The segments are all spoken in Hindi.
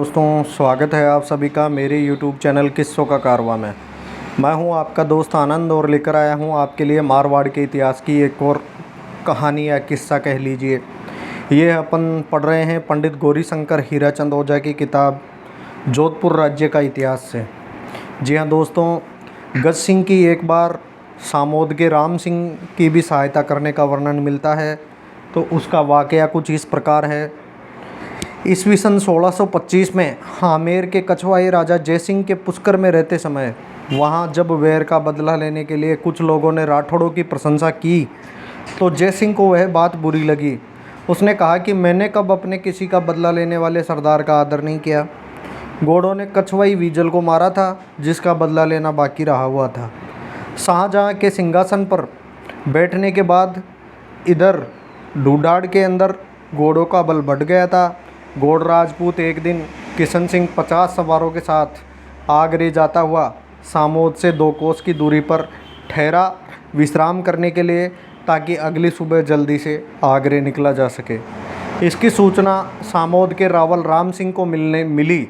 दोस्तों, स्वागत है आप सभी का मेरे YouTube चैनल किस्सों का कारवां में। मैं हूं आपका दोस्त आनंद और लेकर आया हूं आपके लिए मारवाड़ के इतिहास की एक और कहानी या किस्सा कह लीजिए। ये अपन पढ़ रहे हैं पंडित गौरीशंकर हीराचंद ओझा की किताब जोधपुर राज्य का इतिहास से। जी हाँ दोस्तों, गज सिंह की एक बार सामोद के राम सिंह की भी सहायता करने का वर्णन मिलता है। तो उसका वाकया कुछ इस प्रकार है। ईस्वी सन 1625 में आमेर के कछवाई राजा जयसिंह के पुष्कर में रहते समय वहाँ जब वैर का बदला लेने के लिए कुछ लोगों ने राठौड़ों की प्रशंसा की तो जयसिंह को वह बात बुरी लगी। उसने कहा कि मैंने कब अपने किसी का बदला लेने वाले सरदार का आदर नहीं किया। घोड़ों ने कछवाई वीजल को मारा था जिसका बदला लेना बाकी रहा हुआ था। शाहजहाँ के सिंहासन पर बैठने के बाद इधर ढूढ़ाड़ के अंदर घोड़ों का बल बढ़ गया था। घोड़ राजपूत एक दिन किशन सिंह 50 सवारों के साथ आगरे जाता हुआ सामोद से 2 कोस की दूरी पर ठहरा विश्राम करने के लिए, ताकि अगली सुबह जल्दी से आगरे निकला जा सके। इसकी सूचना सामोद के रावल राम सिंह को मिली।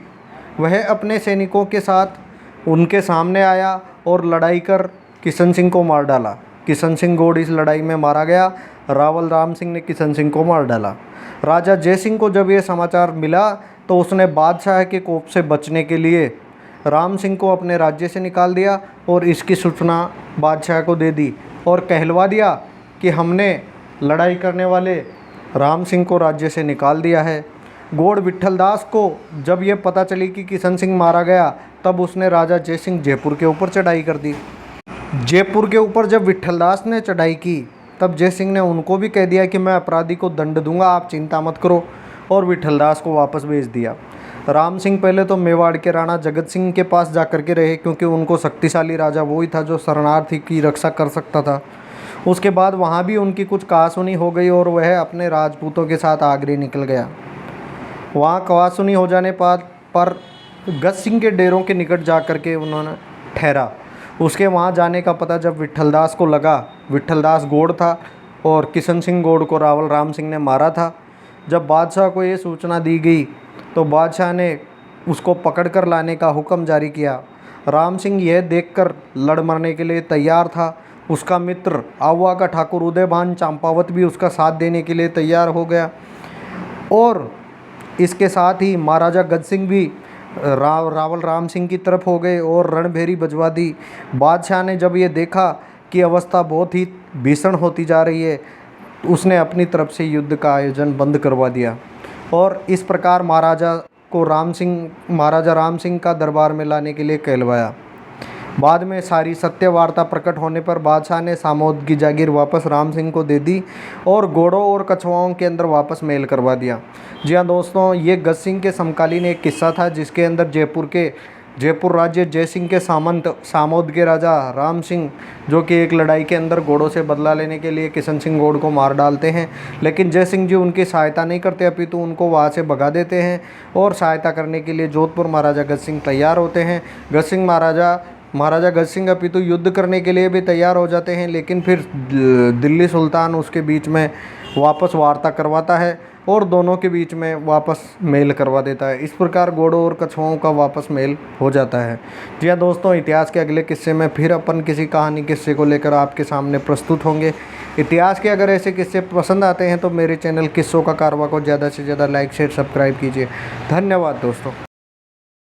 वह अपने सैनिकों के साथ उनके सामने आया और लड़ाई कर किशन सिंह को मार डाला। किशन सिंह गौड़ इस लड़ाई में मारा गया। रावल राम सिंह ने किशन सिंह को मार डाला। राजा जयसिंह को जब यह समाचार मिला तो उसने बादशाह के कोप से बचने के लिए राम सिंह को अपने राज्य से निकाल दिया और इसकी सूचना बादशाह को दे दी और कहलवा दिया कि हमने लड़ाई करने वाले राम सिंह को राज्य से निकाल दिया है। गौड़ विट्ठलदास को जब यह पता चली कि किशन सिंह मारा गया तब उसने राजा जयसिंह जयपुर के ऊपर चढ़ाई कर दी। जयपुर के ऊपर जब विट्ठलदास ने चढ़ाई की तब जयसिंह ने उनको भी कह दिया कि मैं अपराधी को दंड दूंगा, आप चिंता मत करो, और विट्ठलदास को वापस भेज दिया। राम सिंह पहले तो मेवाड़ के राणा जगत सिंह के पास जाकर के रहे, क्योंकि उनको शक्तिशाली राजा वही था जो शरणार्थी की रक्षा कर सकता था। उसके बाद वहाँ भी उनकी कुछ कहासुनी हो गई और वह अपने राजपूतों के साथ आगरे निकल गया। वहाँ कहासुनी हो जाने पर गज सिंह के डेरों के निकट जा कर के उन्होंने ठहरा। उसके वहाँ जाने का पता जब विट्ठलदास को लगा, विट्ठलदास गौड़ था और किशन सिंह गौड़ को रावल राम सिंह ने मारा था। जब बादशाह को ये सूचना दी गई तो बादशाह ने उसको पकड़ कर लाने का हुक्म जारी किया। राम सिंह यह देखकर लड़ मरने के लिए तैयार था। उसका मित्र आवा का ठाकुर उदयभान चंपावत भी उसका साथ देने के लिए तैयार हो गया और इसके साथ ही महाराजा गज सिंह भी रावल राम सिंह की तरफ हो गए और रणभेरी बजवा दी। बादशाह ने जब ये देखा कि अवस्था बहुत ही भीषण होती जा रही है, उसने अपनी तरफ से युद्ध का आयोजन बंद करवा दिया और इस प्रकार महाराजा राम सिंह का दरबार में लाने के लिए कहलवाया। बाद में सारी सत्य वार्ता प्रकट होने पर बादशाह ने सामोद की जागीर वापस राम सिंह को दे दी और घोड़ों और कछुआओं के अंदर वापस मेल करवा दिया। जी हाँ दोस्तों, ये गज सिंह के समकालीन एक किस्सा था जिसके अंदर जयपुर राज्य जयसिंह के सामंत सामोद के राजा राम सिंह, जो कि एक लड़ाई के अंदर घोड़ों से बदला लेने के लिए किशन सिंह गौड़ को मार डालते हैं, लेकिन जयसिंह जी उनकी सहायता नहीं करते, अपितु उनको वहाँ से भगा देते हैं और सहायता करने के लिए जोधपुर महाराजा गज सिंह तैयार होते हैं। महाराजा गज सिंह अपितु युद्ध करने के लिए भी तैयार हो जाते हैं, लेकिन फिर दिल्ली सुल्तान उसके बीच में वापस वार्ता करवाता है और दोनों के बीच में वापस मेल करवा देता है। इस प्रकार घोड़ों और कछुओं का वापस मेल हो जाता है। जी हाँ दोस्तों, इतिहास के अगले किस्से में फिर अपन किसी कहानी किस्से को लेकर आपके सामने प्रस्तुत होंगे। इतिहास के अगर ऐसे किस्से पसंद आते हैं तो मेरे चैनल किस्सों का कारवां को ज़्यादा से ज़्यादा लाइक शेयर सब्सक्राइब कीजिए। धन्यवाद दोस्तों।